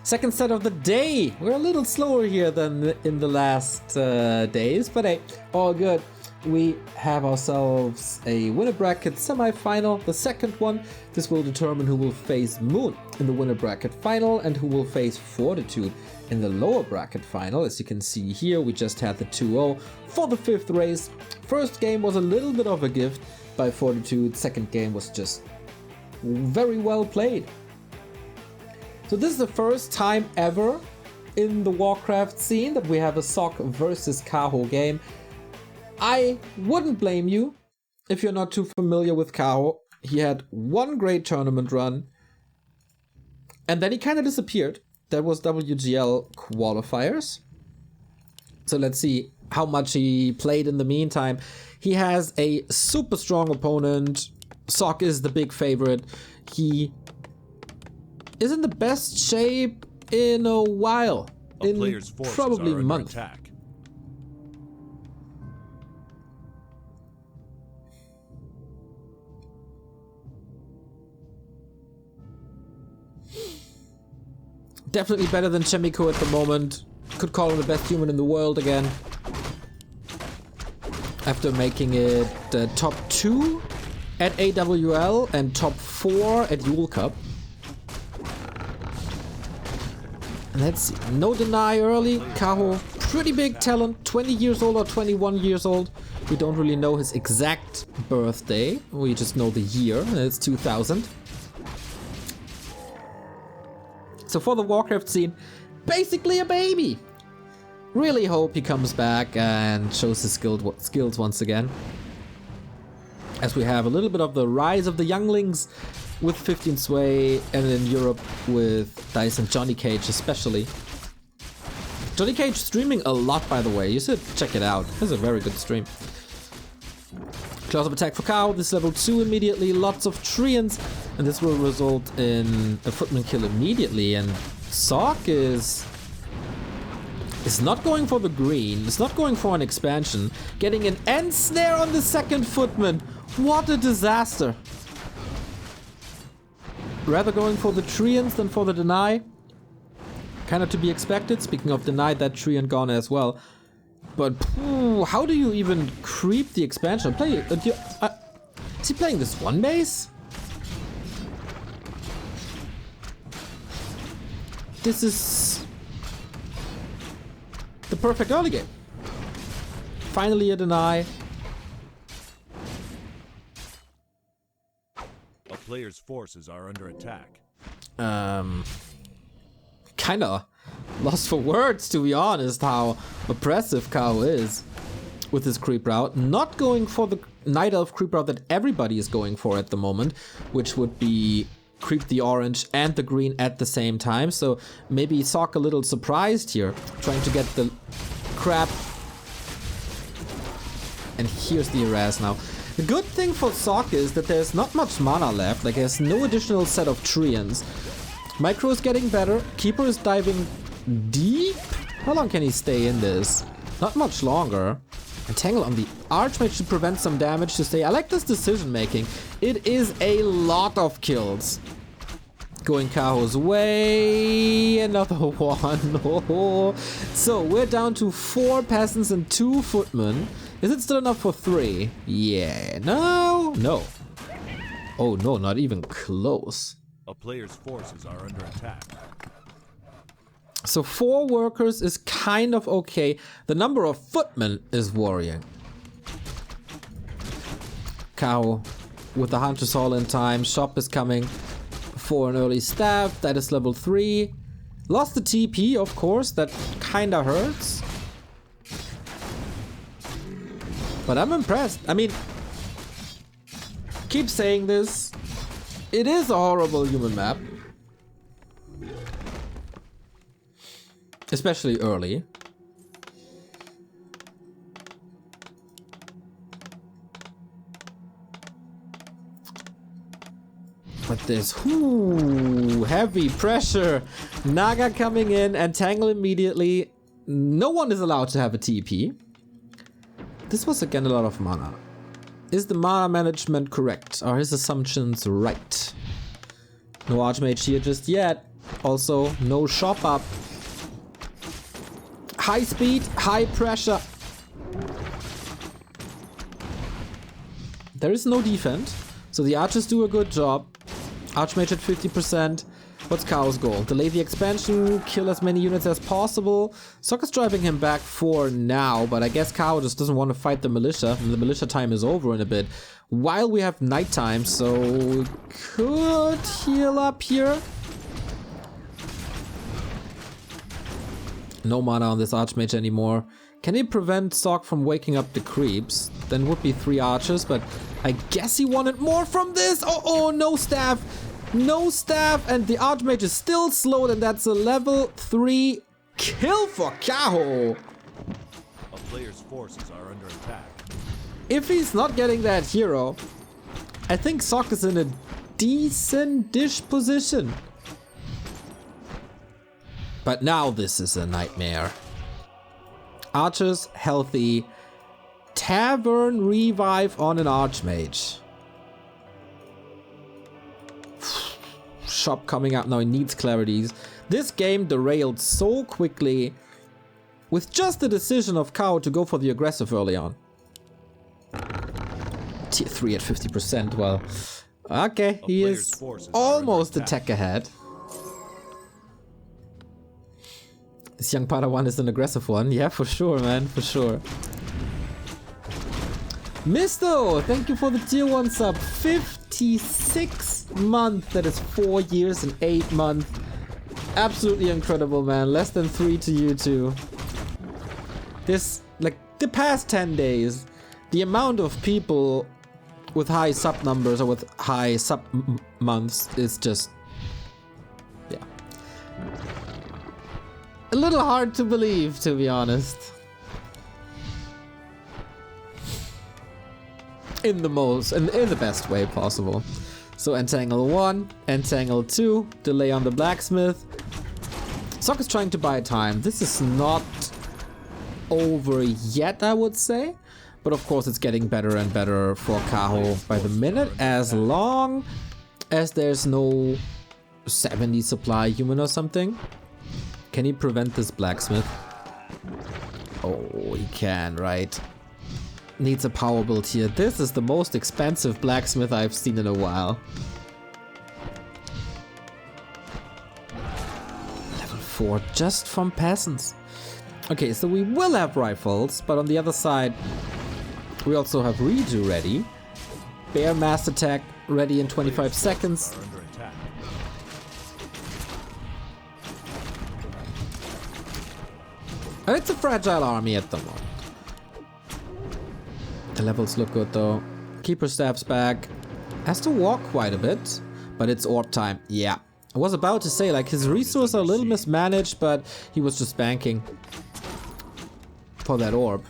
Second set of the day. We're a little slower here than in the last days, but hey, all good. We have ourselves a winner bracket semi-final, the second one. This will determine who will face Moon in the winner bracket final and who will face Fortitude in the lower bracket final. As you can see here, we just had the 2-0 for the 5th race. First game was a little bit of a gift by Fortitude. Second game was just very well played. So this is the first time ever in the Warcraft scene that we have a Sok versus Kaho game. I wouldn't blame you if you're not too familiar with Kaho. He had one great tournament run and then he kind of disappeared. That was WGL qualifiers. So let's see how much he played in the meantime. He has a super strong opponent. Sok is the big favorite. He is in the best shape in a while. In probably a month. Definitely better than Chemico at the moment. Could call him the best human in the world again. After making it top 2 at AWL and top 4 at Yule Cup. Let's see. No deny early. Kaho, pretty big talent. 20 years old or 21 years old. We don't really know his exact birthday. We just know the year. It's 2000. So for the Warcraft scene, basically a baby. Really hope he comes back and shows his skills once again. As we have a little bit of the rise of the younglings with 15 Sway, and in Europe with Dice and Johnny Cage especially. Johnny Cage streaming a lot, by the way. You should check it out. It's a very good stream. Close-up attack for Kaho. This is level 2 immediately. Lots of Treants. And this will result in a footman kill immediately. And Sok is not going for the green. It's not going for an expansion. Getting an end snare on the second footman. What a disaster. Rather going for the Treants than for the deny. Kind of to be expected. Speaking of denied, that Treant gone as well. But how do you even creep the expansion? Is he playing this one base? This is the perfect early game. Finally a deny. A player's forces are under attack. Kinda lost for words, to be honest, how oppressive Kaho is with his creep route. Not going for the Night Elf creep route that everybody is going for at the moment, which would be creep the orange and the green at the same time. So maybe Sok a little surprised here, trying to get the crap. And here's the Eraz now. The good thing for Sok is that there's not much mana left, like there's no additional set of Treants. Micro is getting better, Keeper is diving deep? How long can he stay in this? Not much longer. Entangle on the Archmage to prevent some damage to stay. I like this decision making. It is a lot of kills. Going Kaho's way, another one. So we're down to 4 peasants and 2 footmen. Is it still enough for 3? Yeah, no. Oh no, not even close. A player's forces are under attack. So 4 workers is kind of okay. The number of footmen is worrying. Kaho with the Hunter's Hall in time. Shop is coming for an early staff. That is level 3. Lost the TP, of course. That kinda hurts. But I'm impressed. I mean, keep saying this. It is a horrible human map. Especially early. But there's heavy pressure. Naga coming in and Tangle immediately. No one is allowed to have a TP. This was again a lot of mana. Is the mana management correct? Are his assumptions right? No Archmage here just yet. Also, no shop up. High speed, high pressure. There is no defense, so the archers do a good job. Archmage at 50%. What's Chaos' goal? Delay the expansion, kill as many units as possible. Sokka's driving him back for now, but I guess Chaos just doesn't want to fight the militia, and the militia time is over in a bit. While we have nighttime, so we could heal up here. No mana on this Archmage anymore. Can he prevent Sok from waking up the creeps? Then would be 3 archers, but I guess he wanted more from this. Oh, no staff. No staff, and the Archmage is still slowed, and that's a level 3 kill for Kaho. A player's forces are under attack. If he's not getting that hero, I think Sok is in a decent-ish position. But now this is a nightmare. Archers healthy. Tavern revive on an Archmage. Shop coming out now, it needs clarities. This game derailed so quickly with just the decision of Kao to go for the aggressive early on. Tier 3 at 50%, well, okay, he is almost a tech ahead. This young Padawan is an aggressive one, yeah, for sure, man, for sure. Misto, thank you for the tier 1 sub. 56 months, that is 4 years and 8 months. Absolutely incredible, man. Less than 3 to you too. This, like, the past 10 days, the amount of people with high sub numbers or with high sub months is just, yeah. A little hard to believe, to be honest. In the best way possible. So Entangle 1, Entangle 2, delay on the blacksmith. Sok is trying to buy time. This is not over yet, I would say. But of course it's getting better and better for Kaho by the minute, as long as there's no 70 supply human or something. Can he prevent this blacksmith? Oh, he can, right? Needs a power build here. This is the most expensive blacksmith I've seen in a while. Level 4 just from peasants. Okay, so we will have rifles, but on the other side we also have Redo ready. Bear mass attack ready in 25 seconds. And it's a fragile army at the moment. The levels look good though. Keeper staff's back. Has to walk quite a bit, but it's orb time. Yeah. I was about to say, like, his resources are a little mismanaged, but he was just banking for that orb.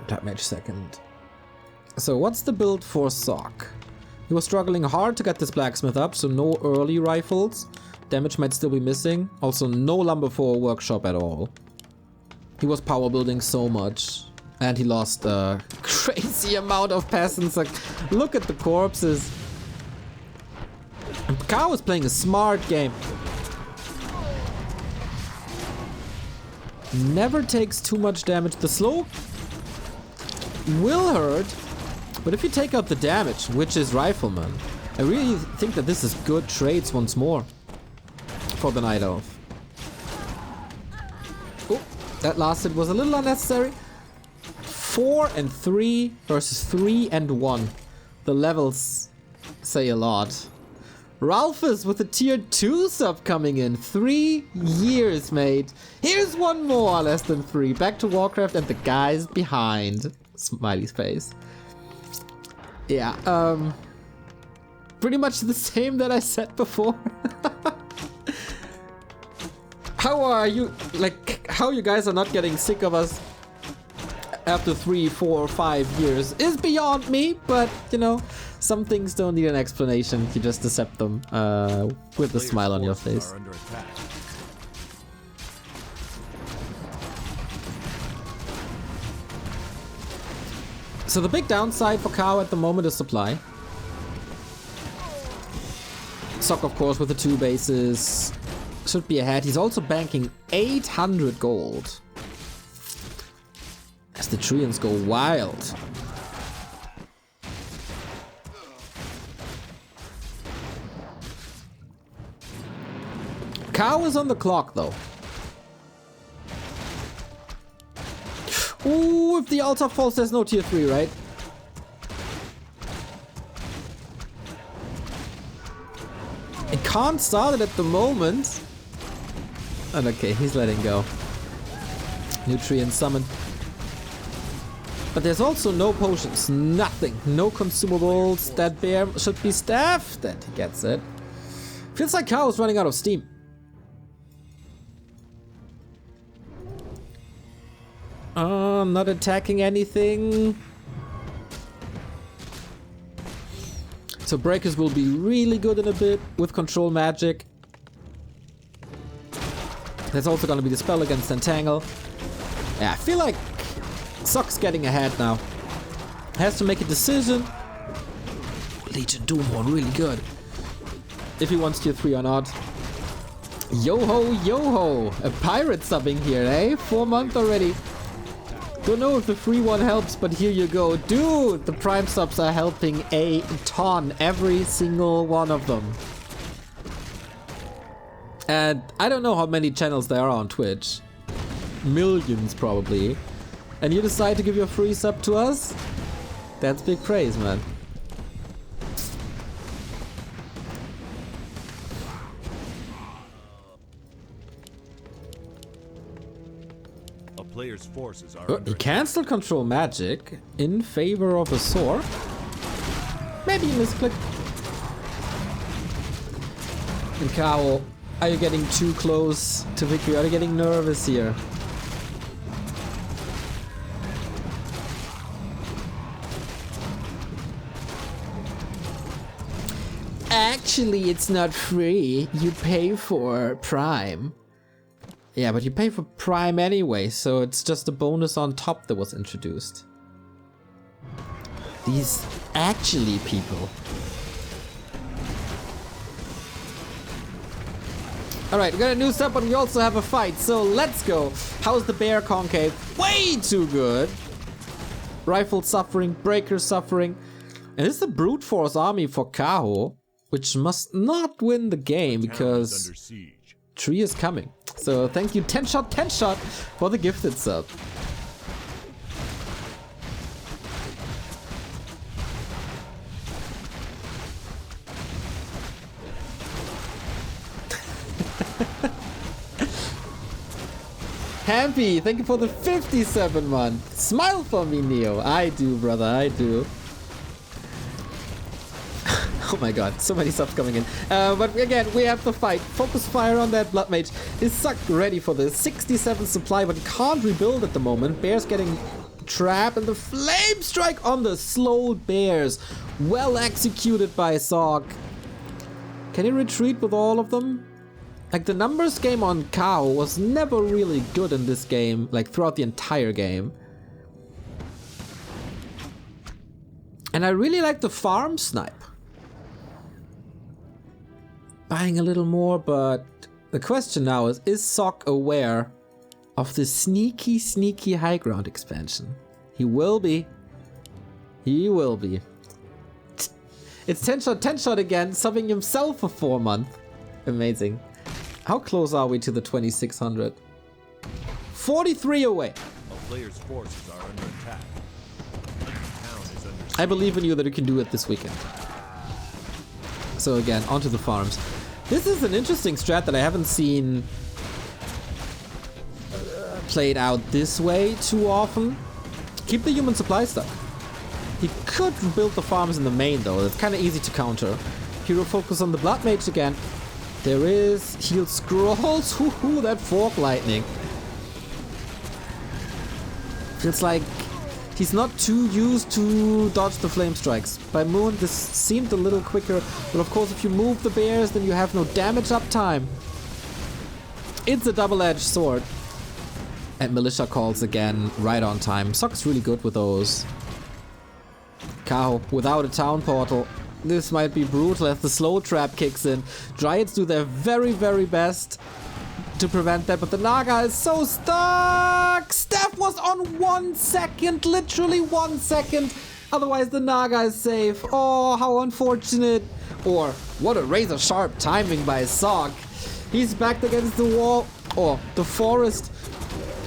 That match second. So what's the build for Sok? He was struggling hard to get this blacksmith up, so no early rifles. Damage might still be missing. Also, no lumber for a workshop at all. He was power building so much. And he lost a crazy amount of peasants. Like, look at the corpses. And Kao is playing a smart game. Never takes too much damage. The slow will hurt. But if you take out the damage, which is Rifleman, I really think that this is good trades once more. For the Night Elf. Oh, that last hit was a little unnecessary. 4 and 3 versus 3 and 1. The levels say a lot. Ralphus with a tier 2 sub coming in. 3 years, mate. Here's one more, less than 3. Back to Warcraft and the guys behind. Smiley face. Yeah, pretty much the same that I said before. How are you, like, how you guys are not getting sick of us after 3, 4, 5 years is beyond me, but, you know, some things don't need an explanation. You just accept them with a smile on your face. So the big downside for Kao at the moment is supply. Sok, of course, with the 2 bases should be ahead. He's also banking 800 gold as the Treants go wild. Kao is on the clock, though. Ooh, if the altar falls, there's no tier 3, right? It can't start it at the moment. And okay, he's letting go. Nutrient summon. But there's also no potions, nothing, no consumables. That bear should be staffed, and he gets it. Feels like Kao is running out of steam. I'm not attacking anything. So breakers will be really good in a bit with control magic. There's also gonna be the spell against Entangle. Yeah, I feel like Sok's getting ahead now. Has to make a decision. Legion Doomhorn really good. If he wants tier 3 or not. Yo-ho, yo-ho! A pirate subbing here, eh? 4 months already. Don't know if the free one helps, but here you go. Dude, the Prime subs are helping a ton. Every single one of them. And I don't know how many channels there are on Twitch. Millions, probably. And you decide to give your free sub to us? That's big praise, man. Player's forces are He canceled control magic in favor of a sword. Maybe you misclicked. And Kao, are you getting too close to victory? Are you getting nervous here? Actually, it's not free. You pay for Prime. Yeah, but you pay for Prime anyway, so it's just a bonus on top that was introduced. These actually people. Alright, we got a new sub, but we also have a fight, so let's go. How's the bear concave? Way too good. Rifle suffering, breaker suffering. And this is the brute force army for Kaho, which must not win the game because Tree is coming. So thank you 10 shot for the gifted sub. Happy, thank you for the 57 month. Smile for me, Neo. I do, brother, I do. Oh my god, so many subs coming in. But again, we have to fight. Focus fire on that Blood Mage. Is sucked ready for the 67 supply, but can't rebuild at the moment. Bear's getting trapped, and the Flame Strike on the slow bears. Well executed by Sok. Can he retreat with all of them? Like, the numbers game on Kao was never really good in this game, like throughout the entire game. And I really like the farm snipe. Buying a little more, but the question now is Sok aware of the sneaky high ground expansion? He will be. He will be. It's 10 shot again, subbing himself for 4 months. Amazing. How close are we to the 2600? 43 away. A player's forces are under attack. Town is under I believe in you that you can do it this weekend. So again, onto the farms. This is an interesting strat that I haven't seen played out this way too often. Keep the human supply stuck. He could build the farms in the main though. That's kind of easy to counter. Hero focus on the Blood Mage again. There is heal scrolls. Hoo-hoo, that fork lightning. Feels like he's not too used to dodge the flame strikes. By Moon, this seemed a little quicker, but of course if you move the bears, then you have no damage uptime. It's a double-edged sword. And Militia calls again, right on time. Sok's really good with those. Cow without a town portal. This might be brutal as the slow trap kicks in. Dryads do their very, very best to prevent that, but the Naga is so stuck! Steph was on 1 second, literally 1 second. Otherwise the Naga is safe. Oh, how unfortunate. Or what a razor sharp timing by Sok. He's backed against the wall. Oh, the forest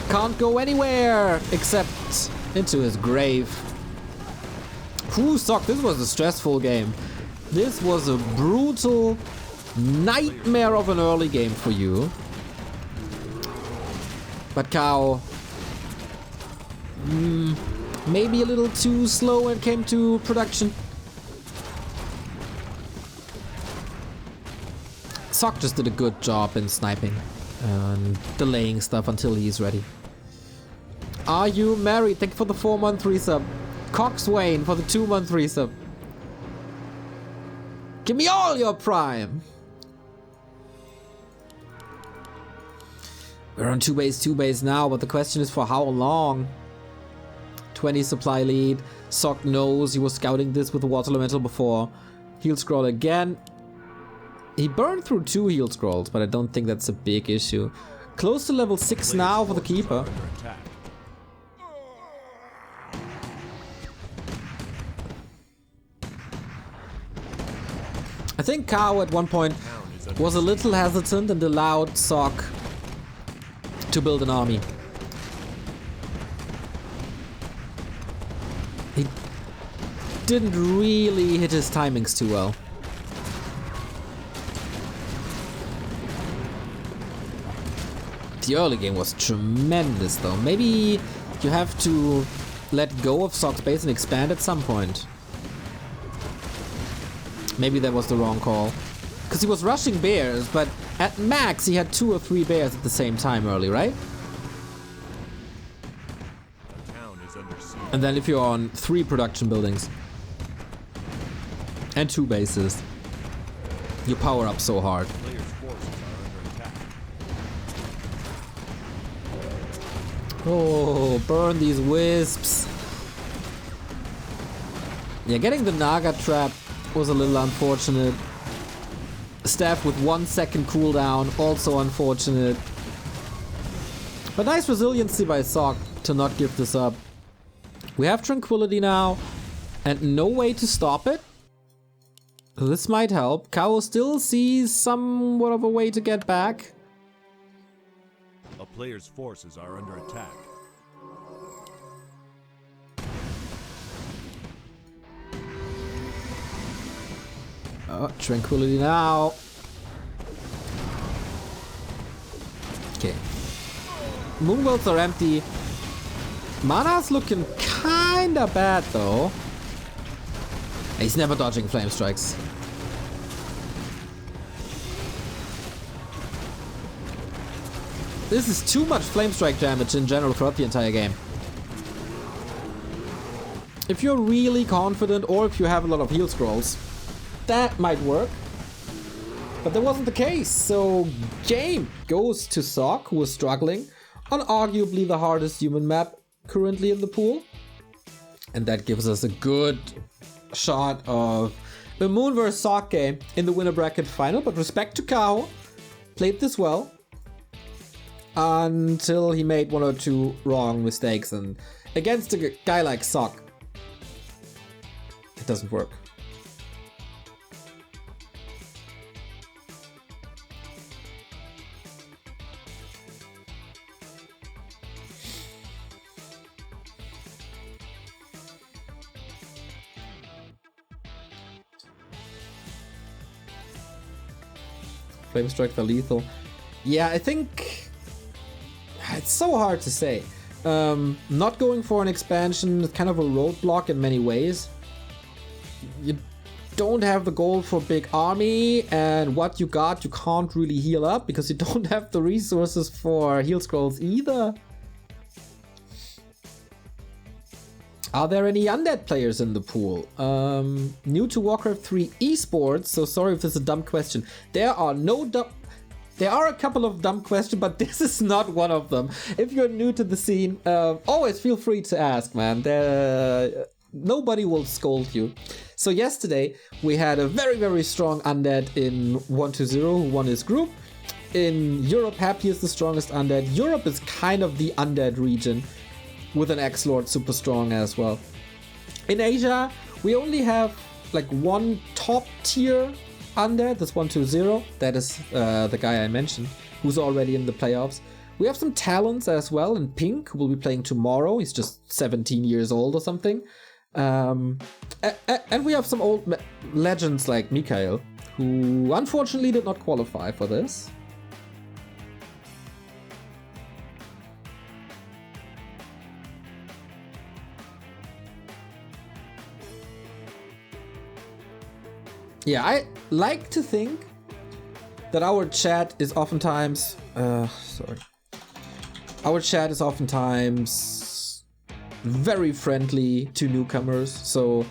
can't go anywhere except into his grave. Whew, Sok, this was a stressful game. This was a brutal nightmare of an early game for you. But Cow, maybe a little too slow when it came to production. Sok just did a good job in sniping and delaying stuff until he's ready. Are you married? Thank you for the 4-month resub. Coxswain for the 2-month resub. Give me all your prime. We're on 2 base now, but the question is for how long? 20 supply lead. Sok knows he was scouting this with the water elemental before. Heal scroll again. He burned through 2 heal scrolls, but I don't think that's a big issue. Close to level 6 now for the keeper. I think Cow at one point was a little hesitant and allowed Sok to build an army. He didn't really hit his timings too well. The early game was tremendous though. Maybe you have to let go of Sok's base and expand at some point. Maybe that was the wrong call. Because he was rushing bears, but at max he had 2 or 3 bears at the same time early, right? And then if you're on 3 production buildings and 2 bases, you power up so hard. Oh, burn these wisps. Yeah, getting the Naga trap was a little unfortunate. Staff with 1 second cooldown, also unfortunate. But nice resiliency by Sok to not give this up. We have Tranquility now, and no way to stop it. So this might help. Cow still sees somewhat of a way to get back. A player's forces are under attack. Oh, Tranquility now. Okay. Moonwells are empty. Mana's looking kinda bad though. He's never dodging flame strikes. This is too much flame strike damage in general throughout the entire game. If you're really confident or if you have a lot of heal scrolls, that might work. But that wasn't the case, so game goes to Sok, who is struggling on arguably the hardest human map currently in the pool. And that gives us a good shot of the Moon vs Sok game in the winner bracket final. But respect to Cow, played this well until he made 1 or 2 wrong mistakes, and against a guy like Sok, it doesn't work. Flame strikes are lethal. Yeah, I think it's so hard to say. Not going for an expansion is kind of a roadblock in many ways. You don't have the goal for big army, and what you got you can't really heal up because you don't have the resources for heal scrolls either. Are there any undead players in the pool? New to Warcraft 3 esports, so sorry if this is a dumb question. There are a couple of dumb questions, but this is not one of them. If you're new to the scene, always feel free to ask, man. nobody will scold you. So yesterday we had a very, very strong undead in 1-2-0 who won his group. In Europe, Happy is the strongest undead. Europe is kind of the undead region with an X-Lord super strong as well. In Asia, we only have like one top tier undead, that's 1-2-0. That is the guy I mentioned, who's already in the playoffs. We have some talents as well in Pink, who will be playing tomorrow. He's just 17 years old or something. And we have some old legends like Mikhail, who unfortunately did not qualify for this. Yeah, I like to think that our chat is oftentimes very friendly to newcomers, so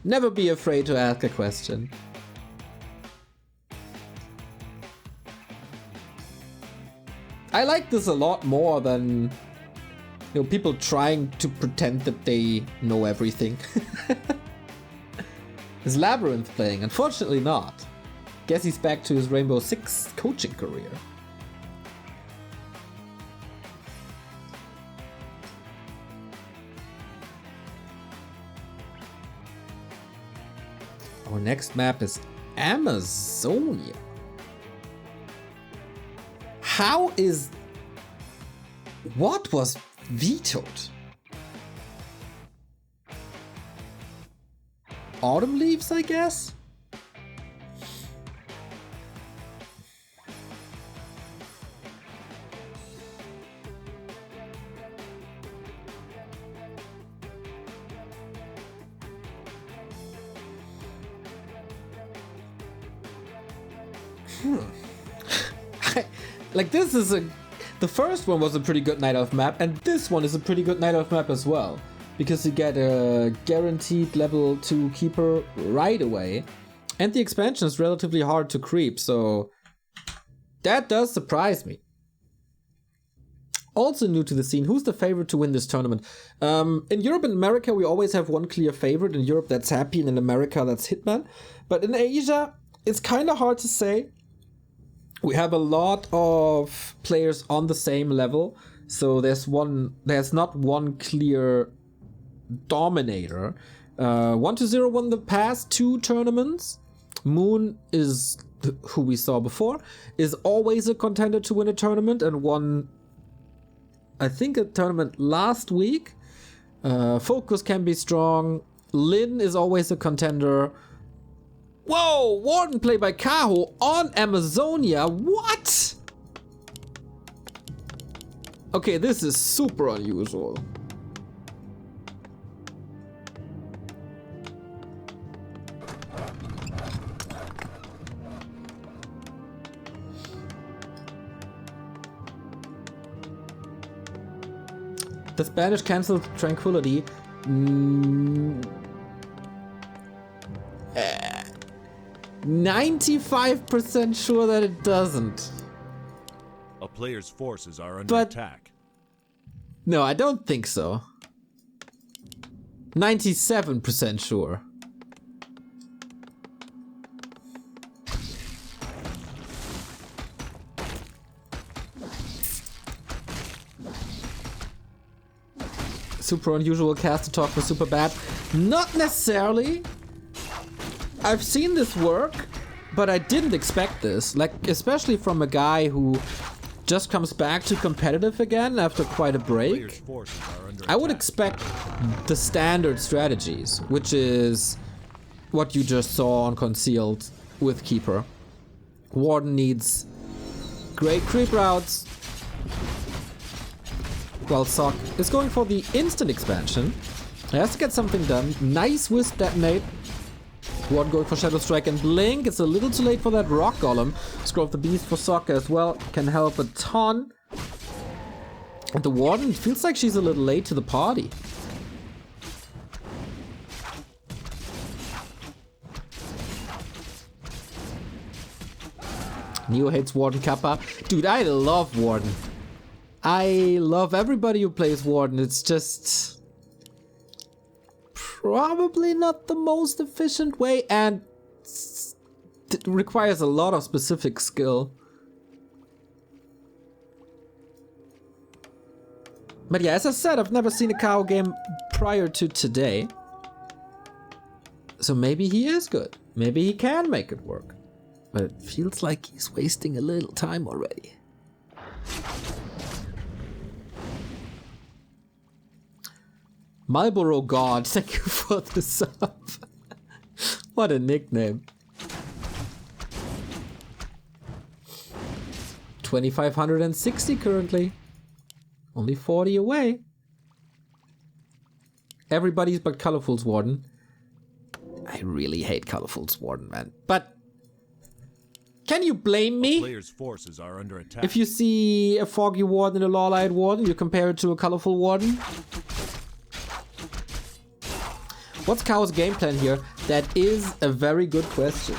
never be afraid to ask a question. I like this a lot more than, you know, people trying to pretend that they know everything. Is Labyrinth playing? Unfortunately not. Guess he's back to his Rainbow Six coaching career. Our next map is Amazonia. How is... What was vetoed? Autumn leaves, I guess? Like, this is the first one was a pretty good Night Elf map, and this one is a pretty good Night Elf map as well. Because you get a guaranteed level 2 keeper right away. And the expansion is relatively hard to creep, so that does surprise me. Also new to the scene, who's the favorite to win this tournament? In Europe and America, we always have one clear favorite. In Europe, that's Happy, and in America, that's Hitman. But in Asia, it's kind of hard to say. We have a lot of players on the same level, so there's not one clear dominator. 1-0 won the past 2 tournaments. Moon is who we saw before, is always a contender to win a tournament and won, I think, a tournament last week. Focus can be strong. Lin is always a contender. Whoa! Warden play by Kaho on Amazonia. What? Okay, this is super unusual. The Spanish canceled Tranquility. 95% sure that it doesn't. A player's forces are under attack. No, I don't think so. 97% sure. Super unusual cast to talk was super bad. Not necessarily. I've seen this work, but I didn't expect this. Like, especially from a guy who just comes back to competitive again after quite a break. I would expect the standard strategies, which is what you just saw on Concealed with Keeper. Warden needs great creep routes, while Sock is going for the instant expansion. He has to get something done. Nice Wisp Detonate. Warden going for Shadow Strike and Blink. It's a little too late for that Rock Golem. Scroll of the Beast for Sokka as well can help a ton. And the Warden feels like she's a little late to the party. Neo hates Warden Kappa. Dude, I love Warden. I love everybody who plays Warden. It's just probably not the most efficient way, and it requires a lot of specific skill. But yeah, as I said, I've never seen a KO game prior to today. So maybe he is good. Maybe he can make it work. But it feels like he's wasting a little time already. Marlboro God, thank you for the sub. What a nickname. 2,560 currently. Only 40 away. Everybody's but Colorful's Warden. I really hate Colorful's Warden, man. But can you blame me? Player's forces are under attack. If you see a Foggy Warden and a Lawlight Warden, you compare it to a Colorful Warden? What's Kao's game plan here? That is a very good question.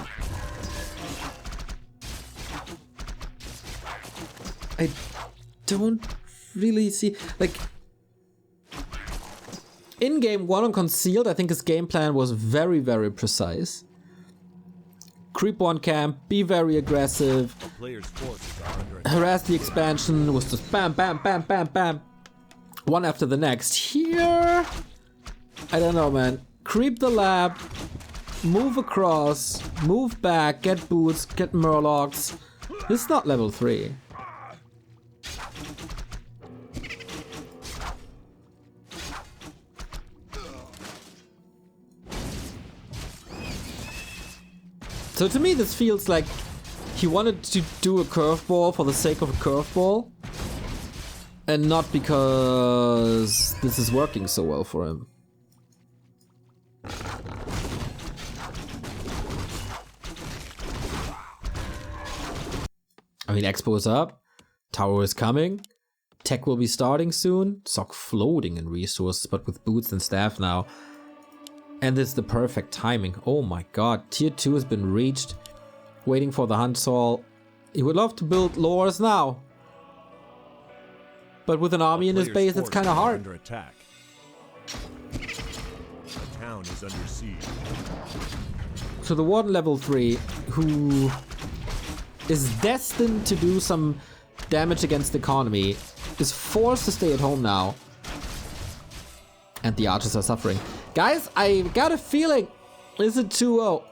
I don't really see, like, in game 1 on Concealed, I think his game plan was very, very precise. Creep 1 camp, be very aggressive, Player's forces are under attack. harass the expansion, was just bam, bam, bam, bam, bam. One after the next. Here, I don't know, man. Creep the lab, move across, move back, get boots, get murlocs. This is not level 3. So to me this feels like he wanted to do a curveball for the sake of a curveball. And not because this is working so well for him. I mean, Expo is up, Tower is coming, Tech will be starting soon, Sock floating in resources, but with boots and staff now. And this is the perfect timing. Oh my god, tier 2 has been reached. Waiting for the Hunt Hall. He would love to build lores now. But with an army in his base, it's kind of hard. Under attack. The town is under siege. So the Warden level 3, who is destined to do some damage against the economy, is forced to stay at home now. And the archers are suffering. Guys, I got a feeling. Is it 2-0?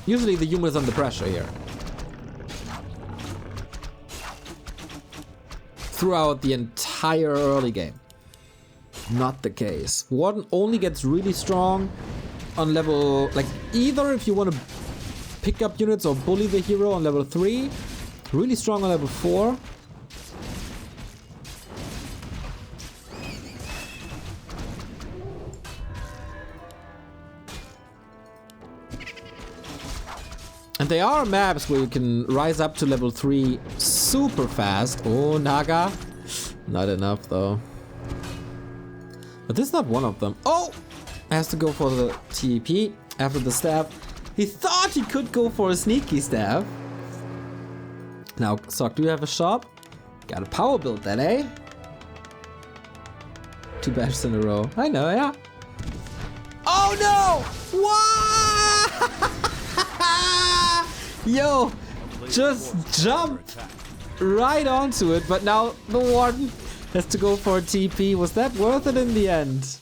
Usually the human is under pressure here. Throughout the entire early game. Not the case. Warden only gets really strong on level, like, either if you want to pick up units or bully the hero on level 3. Really strong on level 4. And there are maps where you can rise up to level 3 super fast. Oh, Naga. Not enough, though. But this is not one of them. Oh! Has to go for the TP after the staff. He thought he could go for a sneaky staff. Now, Sock, do you have a shop? Got a power build then, eh? 2 bashes in a row. I know, yeah. Oh no! What? Yo, just jumped right onto it, but now the Warden has to go for a TP. Was that worth it in the end?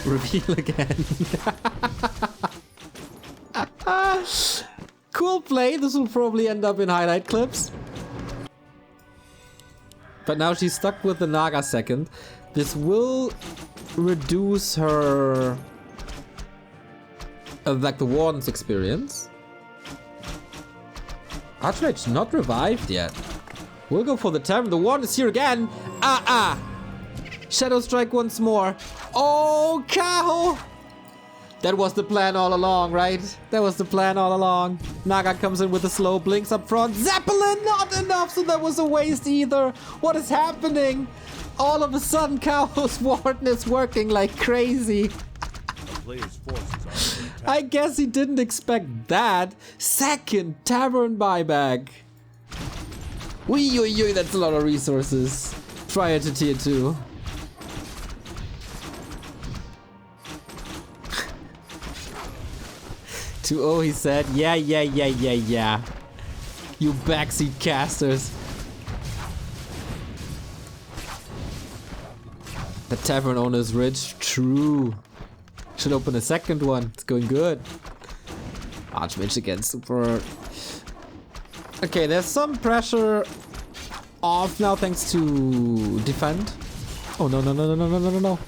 Reveal again. Cool play. This will probably end up in highlight clips. But now she's stuck with the Naga second. This will reduce her... like the Warden's experience. Archmage not revived yet. We'll go for the Tavern. The Warden is here again. Shadow Strike once more. Oh, Kao! That was the plan all along, right? That was the plan all along. Naga comes in with the slow blinks up front. Zeppelin, not enough, so that was a waste either. What is happening? All of a sudden, Kao's Warden is working like crazy. Player's forces are under attack. I guess he didn't expect that. Second Tavern buyback. Wee, that's a lot of resources prior to tier 2. 2-0, he said. Yeah. You backseat casters. The tavern owner's rich. True. Should open a second one. It's going good. Archmage again. Super. Okay, there's some pressure off now thanks to defend. Oh, no.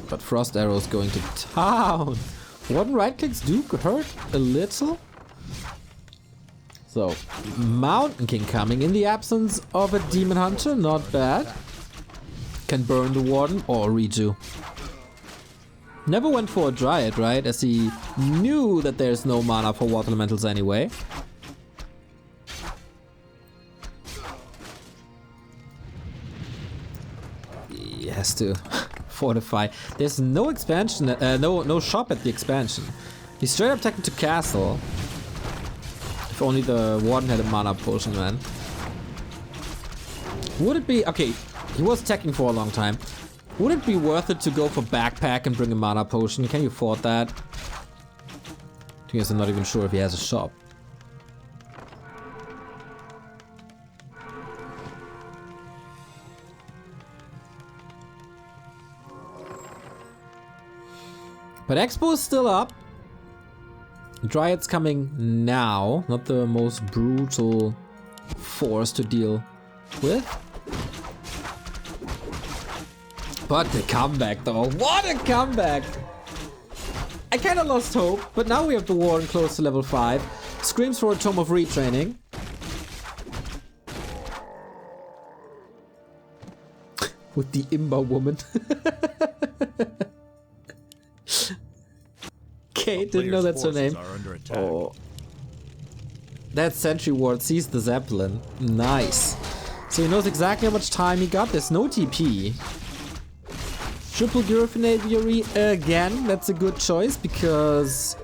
But Frost Arrow's going to town. One right clicks do hurt a little. So, Mountain King coming in the absence of a Demon Hunter, not bad. Can burn the Warden or redo. Never went for a Dryad, right? As he knew that there's no mana for Water Elementals anyway. He has to fortify. There's no expansion, no shop at the expansion. He's straight up taking to castle. If only the Warden had a mana potion, man. Would it be... Okay, he was attacking for a long time. Would it be worth it to go for backpack and bring a mana potion? Can you afford that? I guess I'm not even sure if he has a shop. But Expo is still up. Dryad's coming now. Not the most brutal force to deal with. But the comeback though. What a comeback! I kinda lost hope, but now we have the Warden close to level 5. Screams for a Tome of Retraining. With the Imba woman. Okay, didn't know that's her name. Oh. That Sentry Ward sees the Zeppelin. Nice. So he knows exactly how much time he got. There's no TP. Triple Griffin Aviary again. That's a good choice because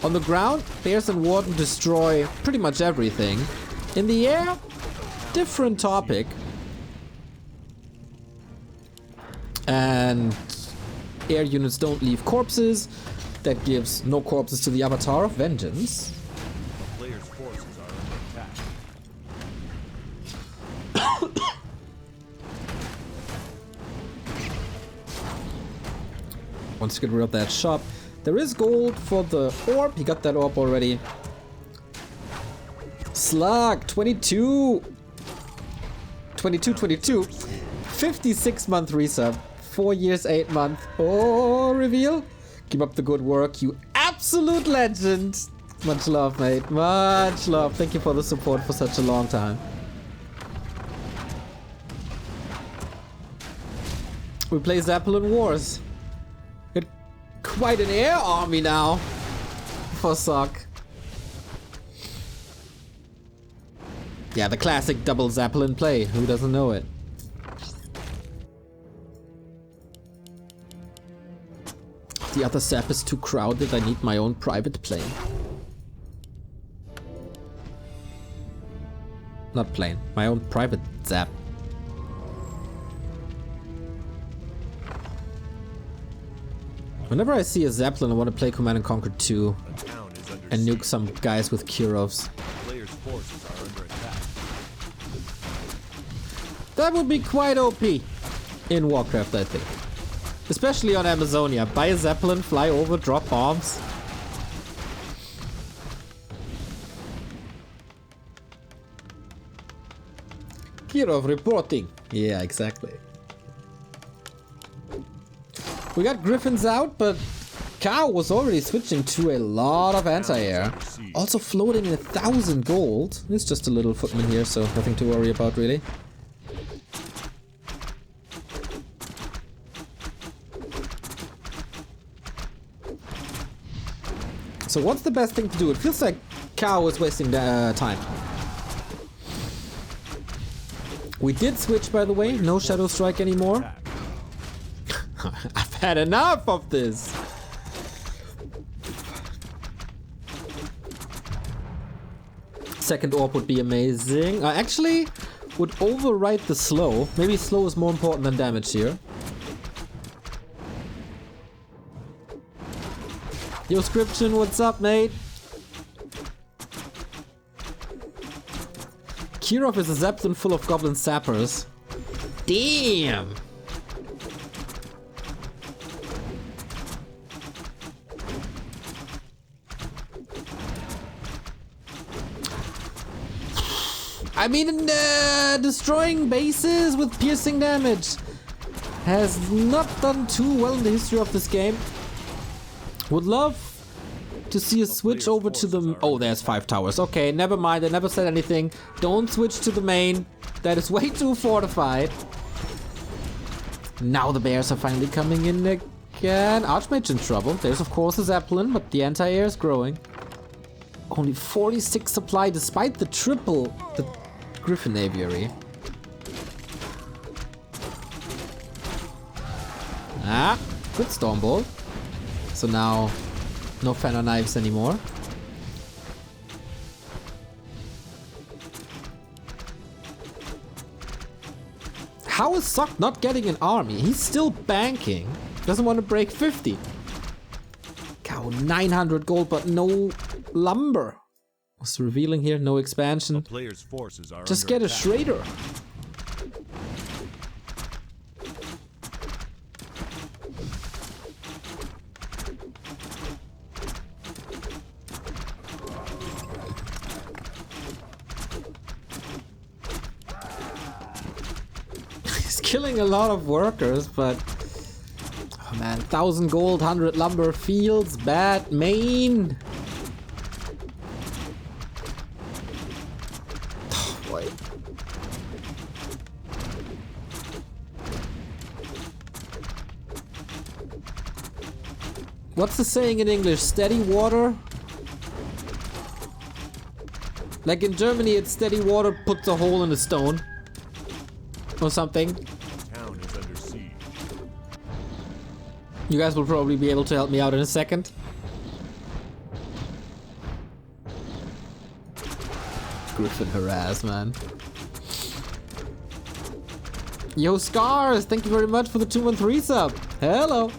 on the ground, Bears and Warden destroy pretty much everything. In the air, different topic. And air units don't leave corpses. That gives no corpses to the Avatar of Vengeance. The player's forces are under attack. Wants to get rid of that shop. There is gold for the orb. He got that orb already. Slug, 22. 22. 56-month resub. 4 years, 8 months. Oh, reveal. Keep up the good work, you absolute legend. Much love, mate. Much love. Thank you for the support for such a long time. We play Zeppelin Wars. Got quite an air army now. For Sock. Yeah, the classic double Zeppelin play. Who doesn't know it? The other Zap is too crowded. I need my own private plane. Not plane. My own private Zap. Whenever I see a Zeppelin, I want to play Command & Conquer 2 and nuke some guys with Kurovs. Player's forces are under attack. That would be quite OP in Warcraft, I think. Especially on Amazonia. Buy a Zeppelin, fly over, drop bombs. Kirov reporting. Yeah, exactly. We got Griffins out, but Cow was already switching to a lot of anti-air. Also floating in 1,000 gold. It's just a little footman here, so nothing to worry about really. So what's the best thing to do? It feels like Cow is wasting time. We did switch, by the way. No Shadow Strike anymore. I've had enough of this. Second orb would be amazing. I actually would overwrite the slow. Maybe slow is more important than damage here. Yo, Scription, what's up, mate? Kirov is a Zeppelin full of goblin sappers. Damn! I mean, destroying bases with piercing damage has not done too well in the history of this game. Would love to see a switch over to the... Oh, there's 5 towers. Okay, never mind. I never said anything. Don't switch to the main. That is way too fortified. Now the bears are finally coming in again. Archmage in trouble. There's of course a Zeppelin, but the anti-air is growing. Only 46 supply despite the triple... The Griffin Aviary. Ah, good Stormbolt. So now, no Fenrir Knives anymore. How is Sock not getting an army? He's still banking. Doesn't want to break 50. Cow, 900 gold, but no lumber. What's revealing here? No expansion. Player's forces are Just under get a attack. Schrader. He's killing a lot of workers, but... Oh man, 1000 gold, 100 lumber, fields, bad, main. What's the saying in English? Steady water? Like in Germany, it's steady water puts a hole in a stone. Or something. Town is under siege. You guys will probably be able to help me out in a second. Griffin harass, man. Yo, Scars! Thank you very much for the 213 sub. Hello!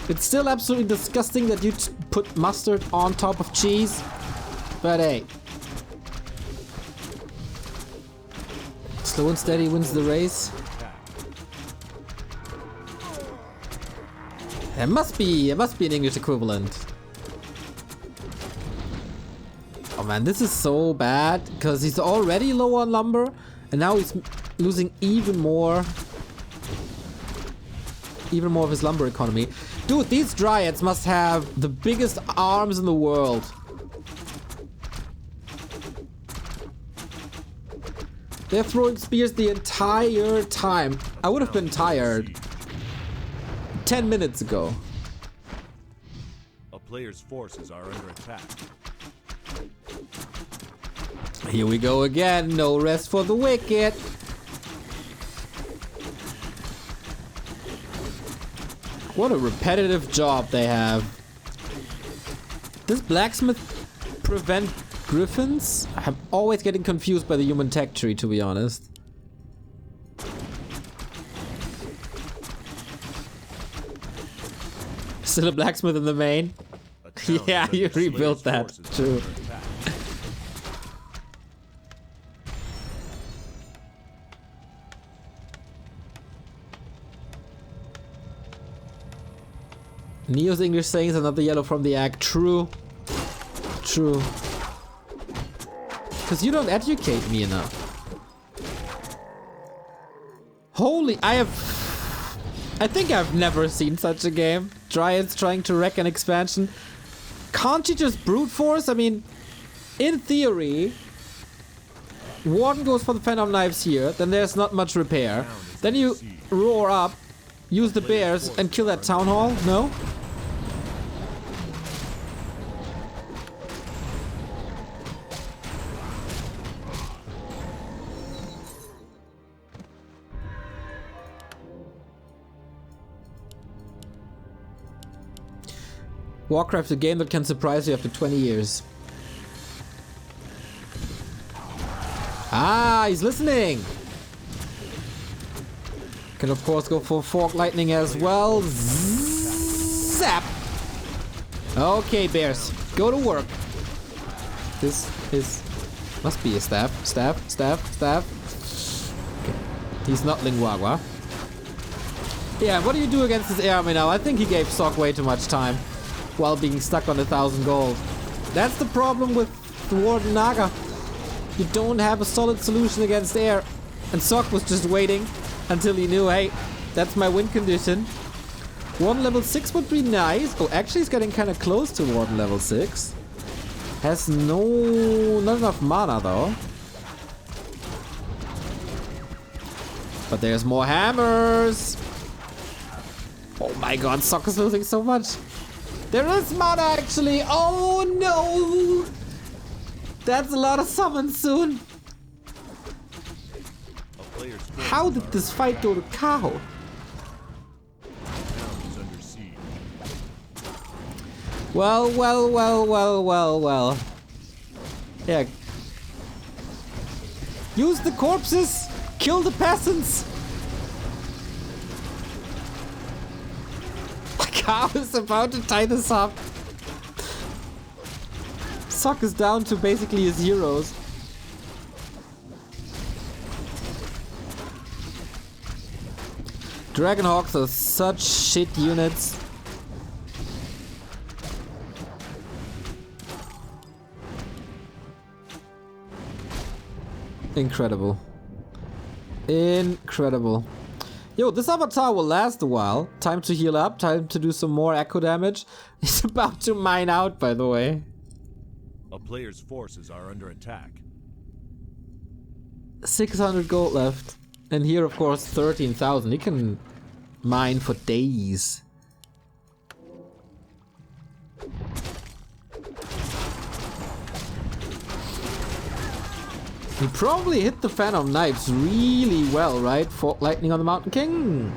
It's still absolutely disgusting that you put mustard on top of cheese. But hey. Slow and steady wins the race. There must be an English equivalent. Oh man, this is so bad because he's already low on lumber and now he's losing even more of his lumber economy. Dude, these dryads must have the biggest arms in the world. They're throwing spears the entire time. I would have been tired 10 minutes ago. A player's forces are under attack. Here we go again. No rest for the wicked. What a repetitive job they have. Does blacksmith prevent griffins? I'm always getting confused by the human tech tree, to be honest. Still a blacksmith in the main? Yeah, you rebuilt that. True. Neo's English saying is another yellow from the egg. True. True. Because you don't educate me enough. Holy, I think I've never seen such a game. Dryads trying to wreck an expansion. Can't you just brute force? I mean, in theory, Warden goes for the Phantom Knives here, then there's not much repair. Then you roar up, use the bears, and kill that town hall? No? Warcraft, a game that can surprise you after 20 years. Ah, he's listening! Can of course go for Fork Lightning as well. Zap! Okay, bears, go to work. This is... must be a staff. Okay. He's not Linguagua. Yeah, what do you do against this air army now? I think he gave Sok way too much time while being stuck on 1,000 gold. That's the problem with the Warden Naga. You don't have a solid solution against air. And Sok was just waiting until he knew, hey, that's my win condition. Warden level 6 would be nice. Oh, actually he's getting kind of close to Warden level 6. Has not enough mana though. But there's more hammers. Oh my god, Sok is losing so much. There is mana actually. Oh no. That's a lot of summons soon. How did this fight go to Kaho? Well. Yeah. Use the corpses! Kill the peasants! Kaho is about to tie this up. Sok is down to basically his heroes. Dragonhawks are such shit units. Incredible. Incredible. Yo, this avatar will last a while. Time to heal up, time to do some more echo damage. He's about to mine out, by the way. A player's forces are under attack. 600 gold left. And here, of course, 13,000. He can mine for days. He probably hit the Phantom Knights really well, right? For Lightning on the Mountain King.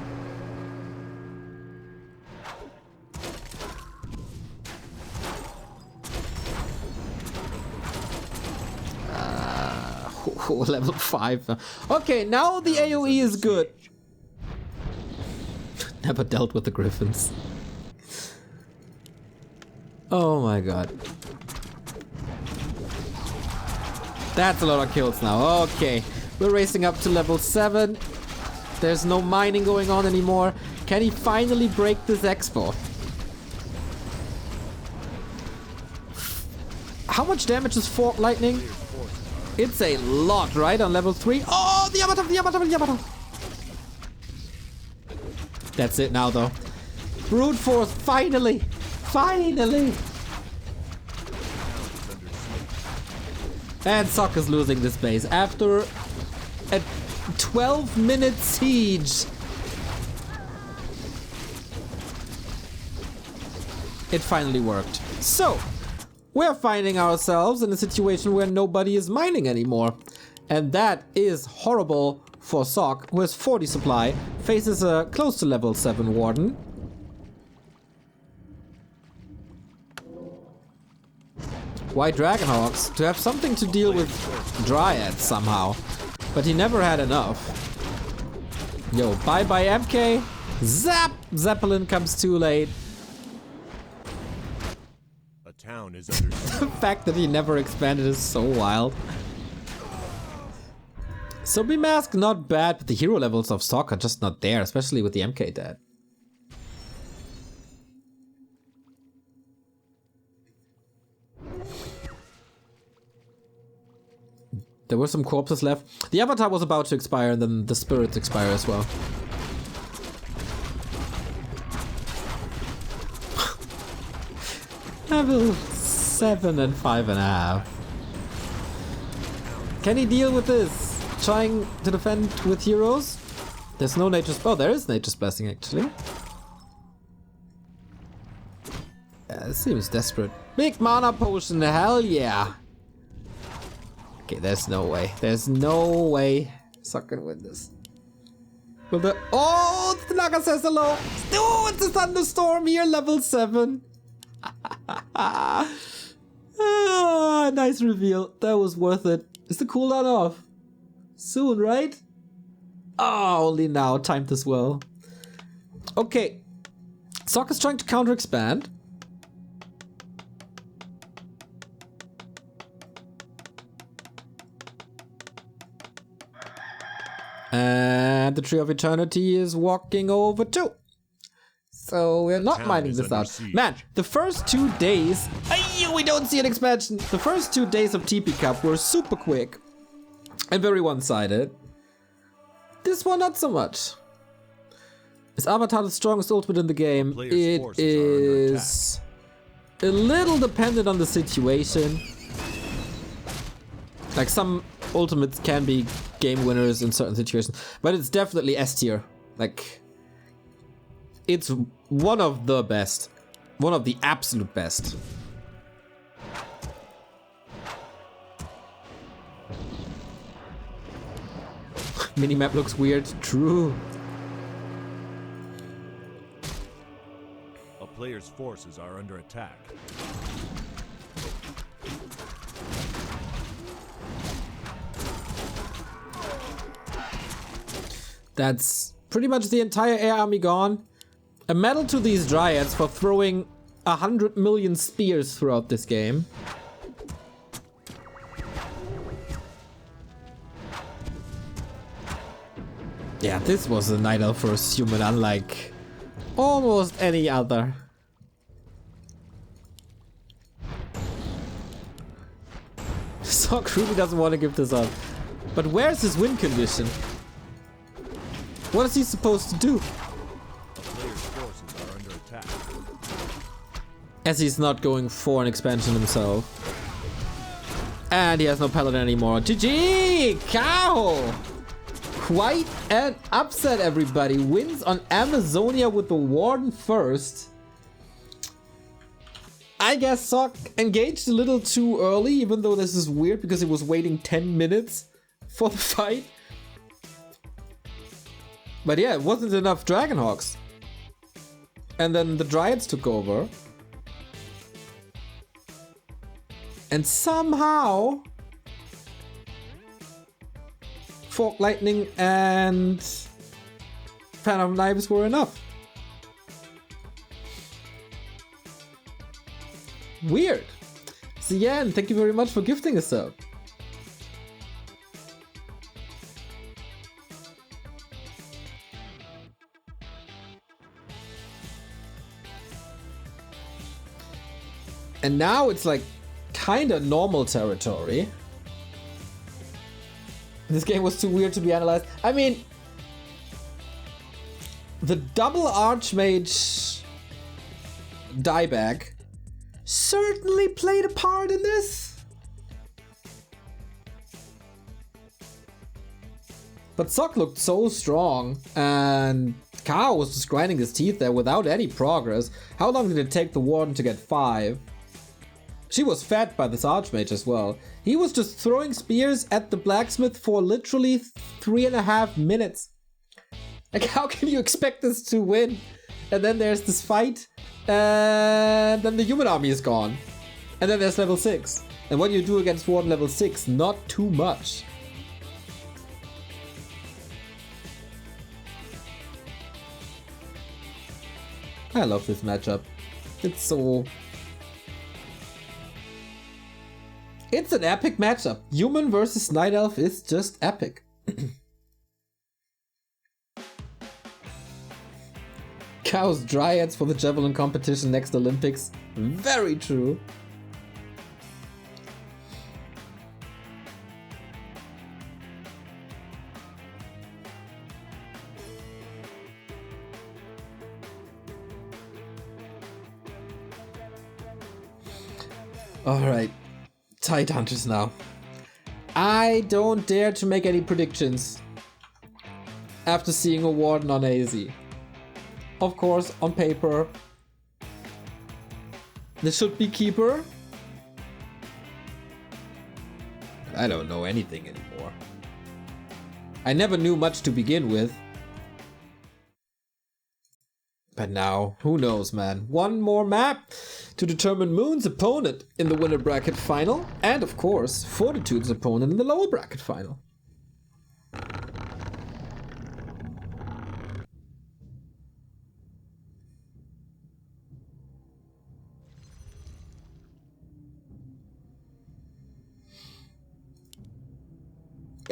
Level 5. Okay, now the AoE is good. Never dealt with the Griffins. Oh my god. That's a lot of kills now. Okay, we're racing up to level 7. There's no mining going on anymore. Can he finally break this expo? How much damage is Fork Lightning? It's a lot, right? On level 3. Oh, the Yamato, the Yamato, the Yamato. That's it now, though. Brute Force, finally! Finally! And Sok is losing this base after a 12-minute siege. It finally worked. So, we're finding ourselves in a situation where nobody is mining anymore. And that is horrible for Sok, who has 40 supply, faces a close to level 7 Warden. Why Dragonhawks? To have something to deal with Dryads somehow. But he never had enough. Yo, bye-bye MK. Zap! Zeppelin comes too late. A town is under The fact that he never expanded is so wild. Zombie Mask, not bad, but the hero levels of Sok are just not there, especially with the MK dead. There were some corpses left. The avatar was about to expire and then the spirits expire as well. Level 7 and 5.5. Can he deal with this? Trying to defend with heroes? There's no Nature's... Oh, there is Nature's Blessing actually. Yeah, this seems desperate. Big mana potion, hell yeah! Okay, there's no way. There's no way Sok can win this. Will the... Oh, the Naga says hello! Oh, it's a thunderstorm here, level 7! Ah, nice reveal. That was worth it. Is the cooldown off? Soon, right? Oh, only now. Timed this well. Okay. Sok is trying to counter-expand. And the Tree of Eternity is walking over too. So we're not Town mining is this under out. siege. Man, the first 2 days... we don't see an expansion! The first 2 days of TP Cup were super quick. And very one-sided. This one not so much. Is Avatar the strongest ultimate in the game? Players' It forces are under is a little dependent on the situation. Like some ultimates can be game winners in certain situations, but it's definitely S tier. Like, it's one of the best. One of the absolute best. Minimap looks weird. True. A player's forces are under attack. That's pretty much the entire air army gone. A medal to these dryads for throwing 100 million spears throughout this game. Yeah, this was a Night Elf versus human, unlike almost any other. Sock really doesn't want to give this up. But where's his win condition? What is he supposed to do? A player's forces are under attack. As he's not going for an expansion himself. And he has no paladin anymore. GG! Cow! Quite an upset, everybody. Wins on Amazonia with the Warden first. I guess Sock engaged a little too early, even though this is weird because he was waiting 10 minutes for the fight. But yeah, it wasn't enough Dragonhawks. And then the Dryads took over. And somehow Fork Lightning and Phantom Knives were enough. Weird. Cian, thank you very much for gifting us up. And now it's like kinda normal territory. This game was too weird to be analyzed. I mean, the double Archmage dieback certainly played a part in this. But Sock looked so strong, and Kao was just grinding his teeth there without any progress. How long did it take the Warden to get 5? She was fed by this Archmage as well. He was just throwing spears at the blacksmith for literally 3.5 minutes. Like, how can you expect this to win? And then there's this fight, and then the human army is gone. And then there's level 6. And what do you do against Warden level 6? Not too much. I love this matchup. It's so... It's an epic matchup. Human versus Night Elf is just epic. Chaos Dryads for the Javelin competition next Olympics. Very true. Alright. Tide Hunters now. I don't dare to make any predictions after seeing a Warden on AZ. Of course, on paper, this should be Keeper. I don't know anything anymore. I never knew much to begin with. But now, who knows, man. One more map to determine Moon's opponent in the winner bracket final. And of course, Fortitude's opponent in the lower bracket final.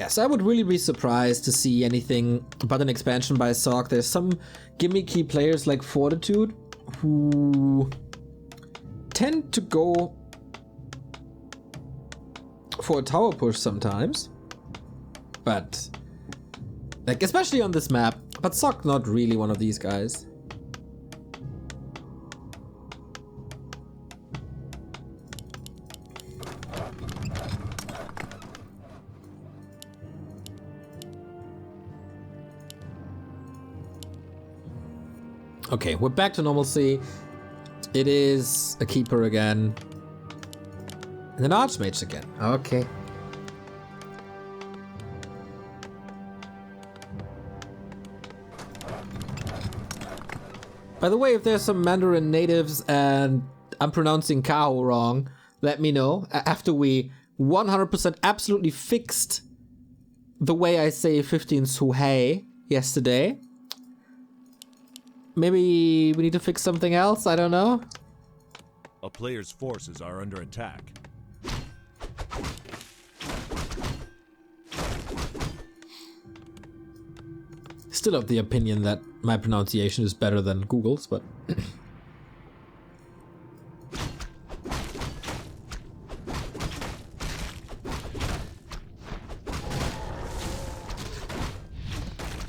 Yes, I would really be surprised to see anything but an expansion by Sok. There's some gimmicky players like Fortitude who tend to go for a tower push sometimes. But, like, especially on this map. But Sok not really one of these guys. Okay, we're back to normalcy. It is a keeper again. And an archmage again. Okay. By the way, if there's some Mandarin natives and I'm pronouncing Kao wrong, let me know. After we 100% absolutely fixed the way I say 15 Suhei yesterday. Maybe we need to fix something else? I don't know. A player's forces are under attack. Still of the opinion that my pronunciation is better than Google's, but...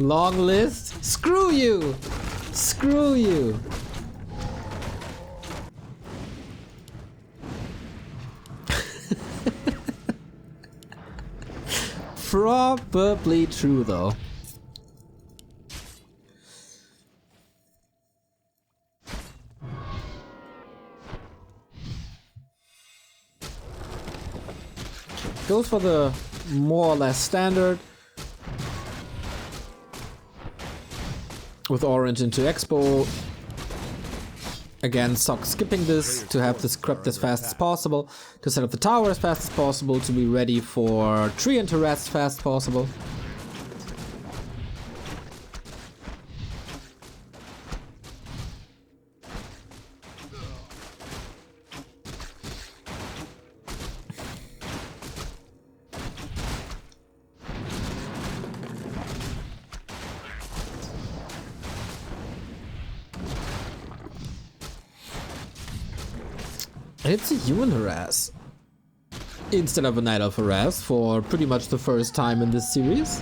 Long list? Screw you! Screw you! Probably true though. Goes for the more or less standard. With orange into Expo. Again, Sok skipping this to have this crept as fast as possible, to set up the tower as fast as possible, to be ready for tree and terrace as fast as possible. And it's a human harass instead of a night elf harass for pretty much the first time in this series.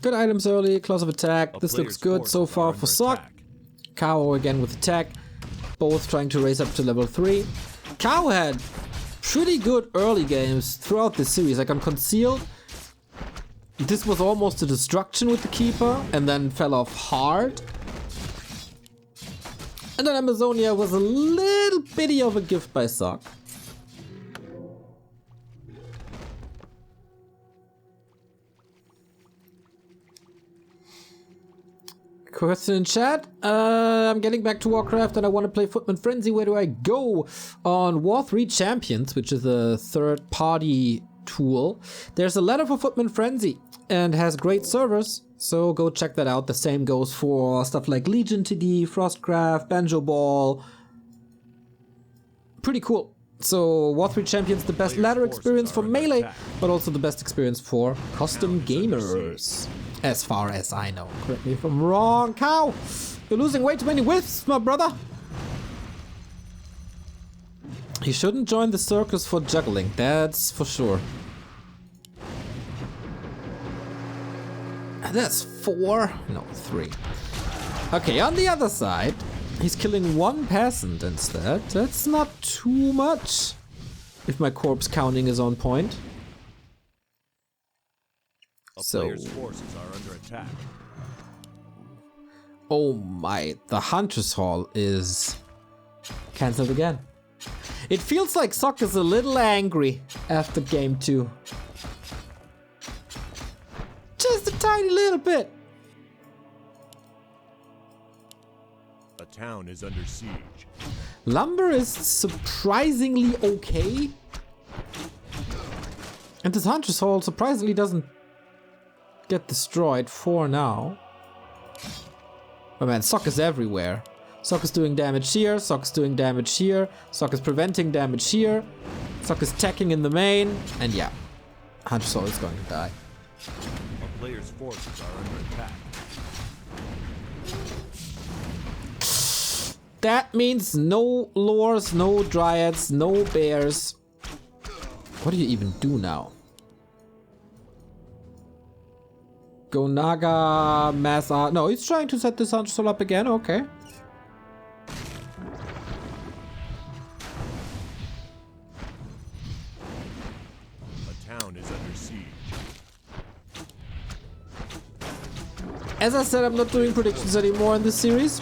Good items early, clause of attack. This looks good so far for Sok. Kao again with attack, both trying to raise up to level 3. Kao had pretty good early games throughout this series. Like on Concealed, this was almost a destruction with the Keeper and then fell off hard. And then Amazonia was a little bitty of a gift by Sok. Question in chat. I'm getting back to Warcraft and I want to play Footman Frenzy. Where do I go? On War 3 Champions, which is a third-party tool, there's a ladder for Footman Frenzy and has great servers, so go check that out. The same goes for stuff like Legion TD, Frostcraft, Banjo Ball. Pretty cool. So War 3 Champions, the best ladder experience for melee, but also the best experience for custom gamers. As far as I know. Correct me if I'm wrong. Cow! You're losing way too many wisps, my brother! He shouldn't join the circus for juggling, that's for sure. And that's 4? No, 3. Okay, on the other side, he's killing 1 peasant instead. That's not too much, if my corpse counting is on point. A player's forces are under attack. Oh my, the Hunter's Hall is cancelled again. It feels like Sok is a little angry after game 2. Just a tiny little bit. A town is under siege. Lumber is surprisingly okay. And this Hunter's Hall surprisingly doesn't get destroyed for now. Oh man, Sok is everywhere. Sok is doing damage here, Sok is doing damage here, Sok is preventing damage here, Sok is attacking in the main, and yeah, Hunter Soul is going to die. A player's forces are under attack. That means no lores, no dryads, no bears. What do you even do now? Go Naga, Mass Art. No, he's trying to set this Hunter Soul up again, okay. Is under siege. As I said, I'm not doing predictions anymore in this series.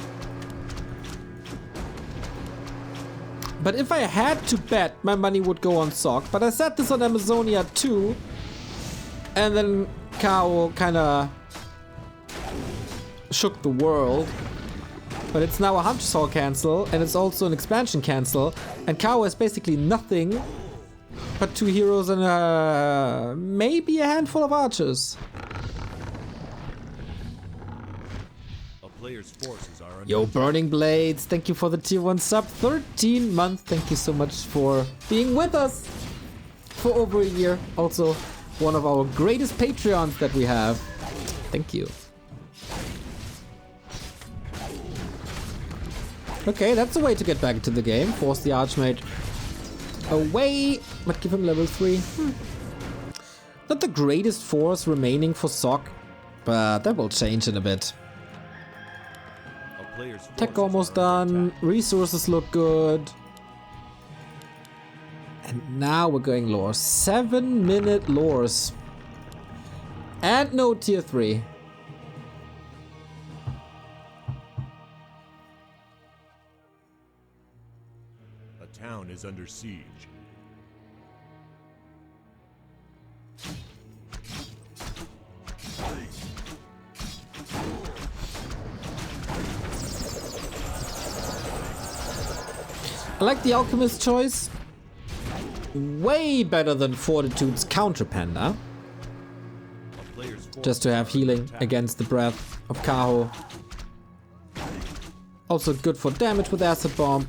But if I had to bet, my money would go on Sok. But I said this on Amazonia too. And then Kao kinda shook the world. But it's now a Hunter Soul cancel, and it's also an expansion cancel. And Kao has basically nothing but 2 heroes and maybe a handful of archers. A player's forces are under Yo, Burning Blades, thank you for the tier 1 sub. 13 months, thank you so much for being with us for over a year. Also, one of our greatest Patreons that we have. Thank you. Okay, that's a way to get back into the game. Force the Archmage away, but give him level 3. Not the greatest force remaining for Sok, but that will change in a bit. a player's Tech forces almost are under done, attack. resources look good. And now we're going lore. 7-minute lores. And no tier 3. A town is under siege. I like the Alchemist choice. Way better than Fortitude's Counter Panda. A player's Just to have forces are under healing attack. against the breath of Kaho. Also good for damage with Acid Bomb.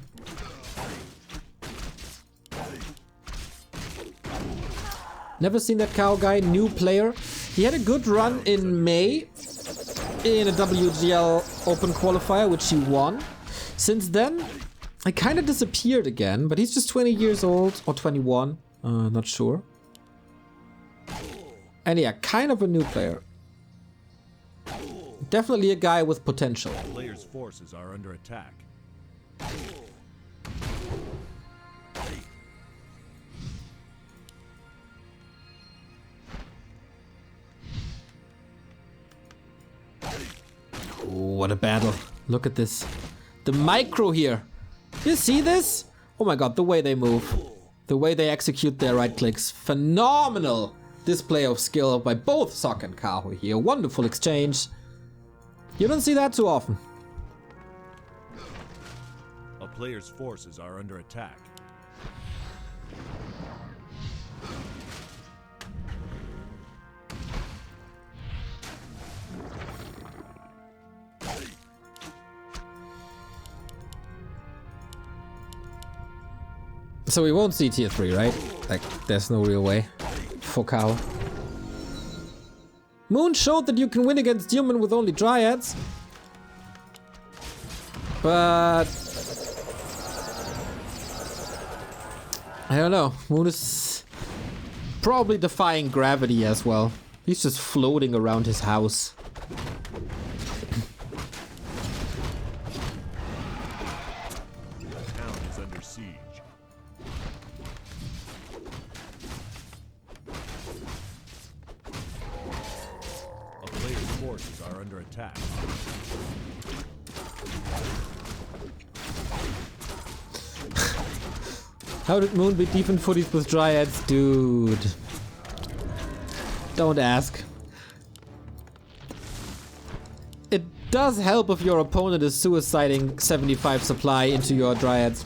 Never seen that Kaho guy, new player. He had a good run in May in a WGL Open Qualifier, which he won. Since then, I kind of disappeared again, but he's just 20 years old, or 21, not sure. And yeah, kind of a new player. Definitely a guy with potential. A player's forces are under attack. Ooh, what a battle. Look at this. The micro here. You see this? Oh my god, the way they move. The way they execute their right clicks. Phenomenal display of skill by both Sok and Kaho here. Wonderful exchange. You don't see that too often. A player's forces are under attack. So we won't see tier 3, right? Like, there's no real way for Kaho. Moon showed that you can win against human with only dryads. But I don't know. Moon is probably defying gravity as well. He's just floating around his house. The town is under siege. A player's forces are under attack. How did Moon beat Deep Footies with dryads? Dude. Don't ask. It does help if your opponent is suiciding 75 supply into your dryads.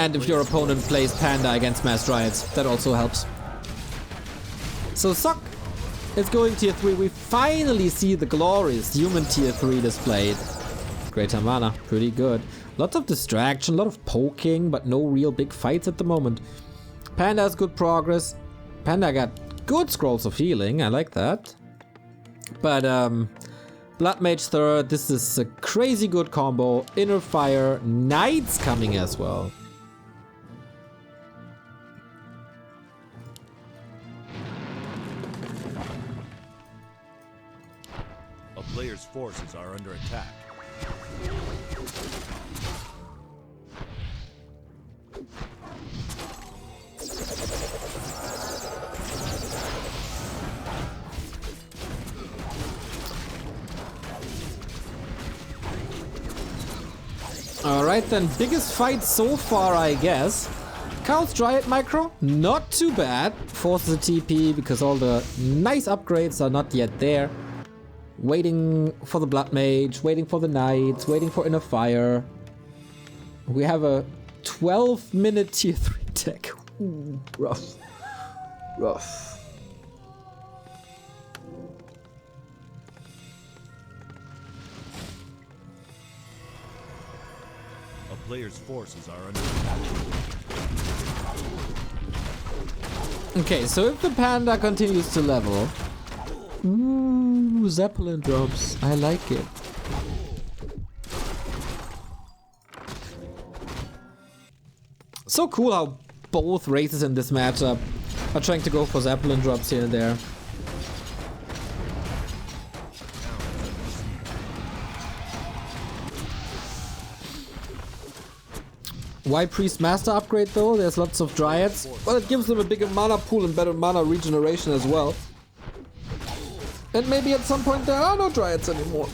And if your opponent plays Panda against Mass Dryads, that also helps. So Sok is going tier 3. We finally see the glorious human tier 3 displayed. Greater mana, pretty good. Lots of distraction, a lot of poking, but no real big fights at the moment. Panda has good progress. Panda got good scrolls of healing, I like that. But Blood Mage third, this is a crazy good combo. Inner Fire, Knights coming as well. A player's forces are under attack. Alright then, biggest fight so far, I guess. Chaos Dryad micro, not too bad. Forces a TP because all the nice upgrades are not yet there. Waiting for the Blood Mage, waiting for the Knights, waiting for Inner Fire. We have a 12-minute tier 3 tech. Ooh, rough. Rough. A player's forces are under attack. Okay, so if the Panda continues to level... Ooh, Zeppelin drops. I like it. So cool how both races in this matchup are trying to go for Zeppelin drops here and there. Why Priest Master upgrade though? There's lots of Dryads. Well, it gives them a bigger mana pool and better mana regeneration as well. And maybe at some point there are no Dryads anymore.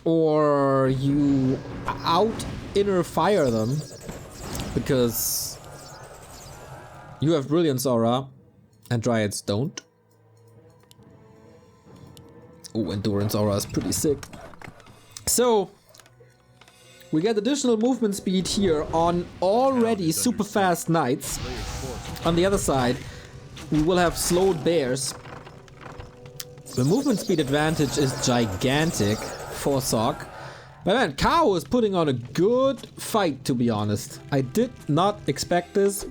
Or you out Inner Fire them because you have Brilliance Aura and Dryads don't. Oh, Endurance Aura is pretty sick. So we get additional movement speed here on already super fast Knights. On the other side, we will have slowed bears. The movement speed advantage is gigantic for Sok. But man, Kao is putting on a good fight, to be honest. I did not expect this.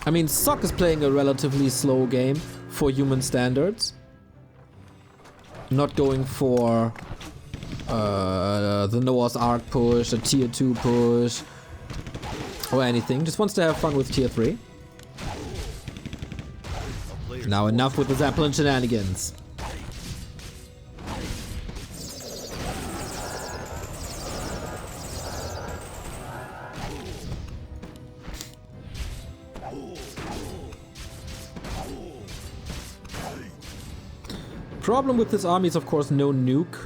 I mean, Sok is playing a relatively slow game for human standards. Not going for the Noah's Ark push, a tier 2 push, or anything. Just wants to have fun with tier 3. Now enough with the Zeppelin shenanigans. Problem with this army is of course no nuke.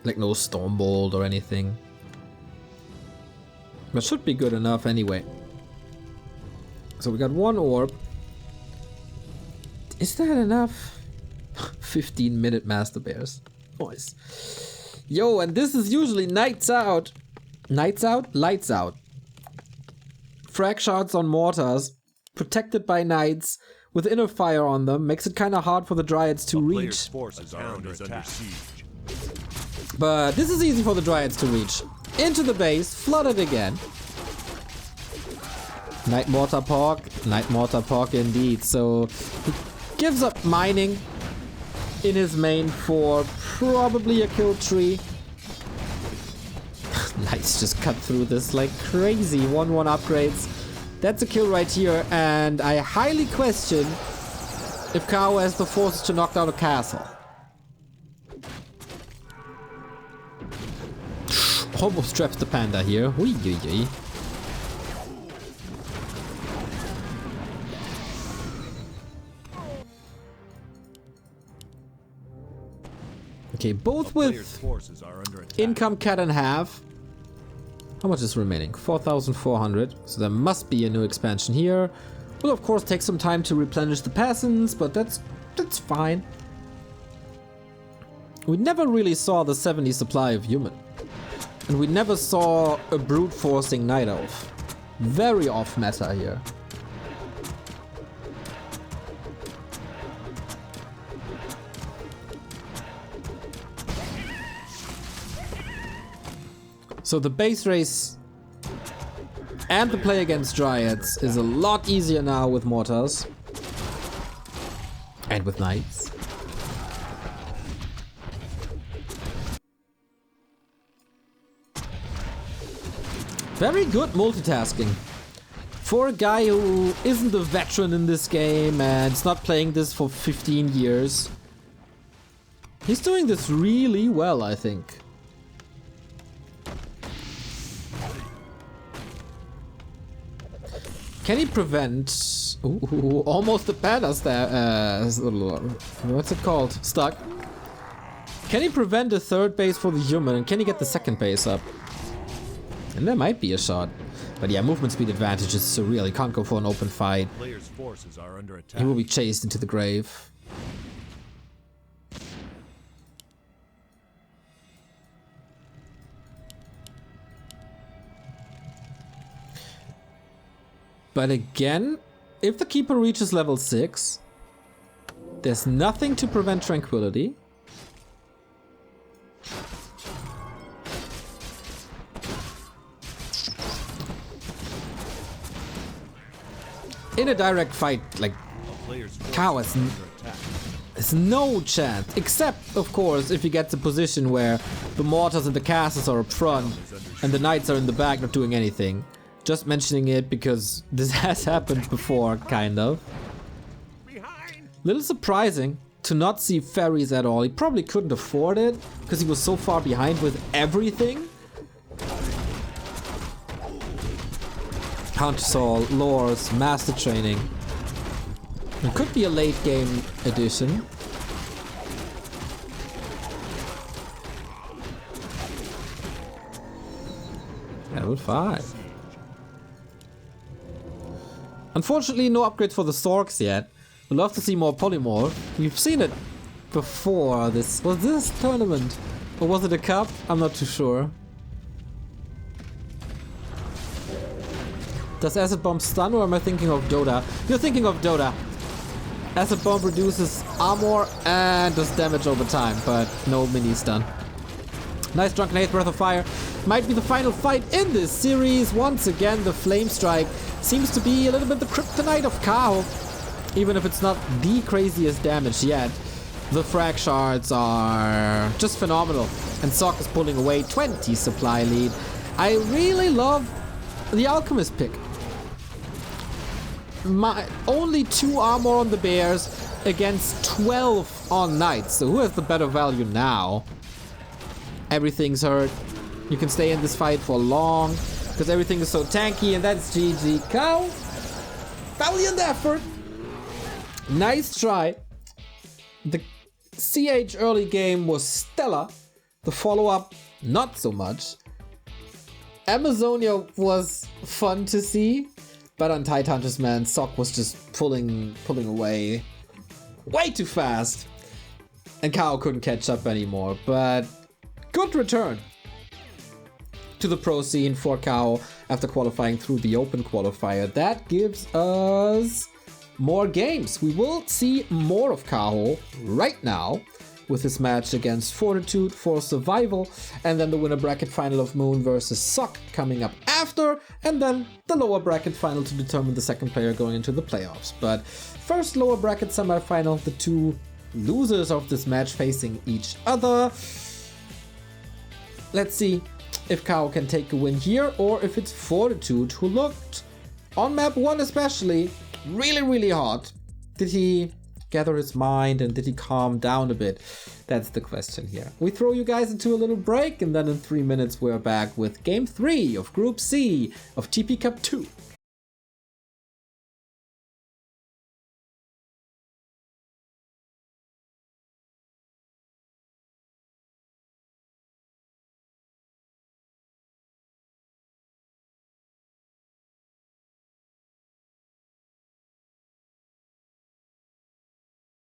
Like no Stormbolt or anything. But should be good enough anyway. So we got one orb. Is that enough? 15-minute Master Bears. Boys. Yo, and this is usually Nights Out. Nights Out? Lights Out. Frag shards on mortars. Protected by Knights. With Inner Fire on them. Makes it kind of hard for the Dryads to reach. Forces are under siege. But this is easy for the Dryads to reach. Into the base, flooded again. Night Mortar Pork indeed. So he gives up mining in his main for probably a kill tree. Knights just cut through this like crazy. 1-1 upgrades. That's a kill right here, and I highly question if Kao has the forces to knock down a castle. Almost traps the Panda here. Wee yee yee. Okay, both with income cut in half. How much is remaining? 4,400. So there must be a new expansion here. Will of course take some time to replenish the peasants, but that's fine. We never really saw the 70 supply of human. And we never saw a brute forcing Night Elf. Very off meta here. So the base race and the play against Dryads is a lot easier now with Mortars. And with Knights. Very good multitasking. For a guy who isn't a veteran in this game and is not playing this for 15 years. He's doing this really well, I think. Can he prevent... Ooh, almost the badass there. What's it called? Stuck. Can he prevent a third base for the human? And can he get the second base up? And there might be a shot. But yeah, movement speed advantage is surreal. He can't go for an open fight. Player's forces are under attack. He will be chased into the grave. But again, if the Keeper reaches level 6, there's nothing to prevent Tranquility. In a direct fight, like, Kao has no chance. Except, of course, if he gets a position where the Mortars and the Castles are up front and the Knights are in the back not doing anything. Just mentioning it because this has happened before, kind of. Little surprising to not see ferries at all. He probably couldn't afford it because he was so far behind with everything. Countersol, Lores, Master Training. It could be a late game addition. Level 5. Unfortunately, no upgrades for the Storks yet. We'd love to see more Polymorph. We've seen it before. Was this tournament? Or was it a cup? I'm not too sure. Does Acid Bomb stun or am I thinking of Dota? You're thinking of Dota. Acid Bomb reduces armor and does damage over time, but no mini stun. Nice Drunken Haze, Breath of Fire. Might be the final fight in this series. Once again, the Flame Strike seems to be a little bit the kryptonite of Kao. Even if it's not the craziest damage yet. The Frag Shards are just phenomenal. And Sok is pulling away 20 supply lead. I really love the Alchemist pick. Only 2 armor on the Bears against 12 on Knights. So who has the better value now? Everything's hurt. You can stay in this fight for long because everything is so tanky, and that's GG. Kao, valiant effort. Nice try. The CH early game was stellar. The follow-up, not so much. Amazonia was fun to see, but on Tidehunters, man, Sok was just pulling away way too fast. And Kao couldn't catch up anymore, but good return to the pro scene for Kao after qualifying through the open qualifier. That gives us more games. We will see more of Kao right now with his match against Fortitude for survival, and then the winner bracket final of Moon versus Sok coming up after, and then the lower bracket final to determine the second player going into the playoffs. But first, lower bracket semifinal, the 2 losers of this match facing each other. Let's see if Kao can take a win here, or if it's Fortitude, who looked, on map 1 especially, really hot. Did he gather his mind and did he calm down a bit? That's the question here. We throw you guys into a little break, and then in 3 minutes we're back with Game 3 of Group C of TP Cup 2.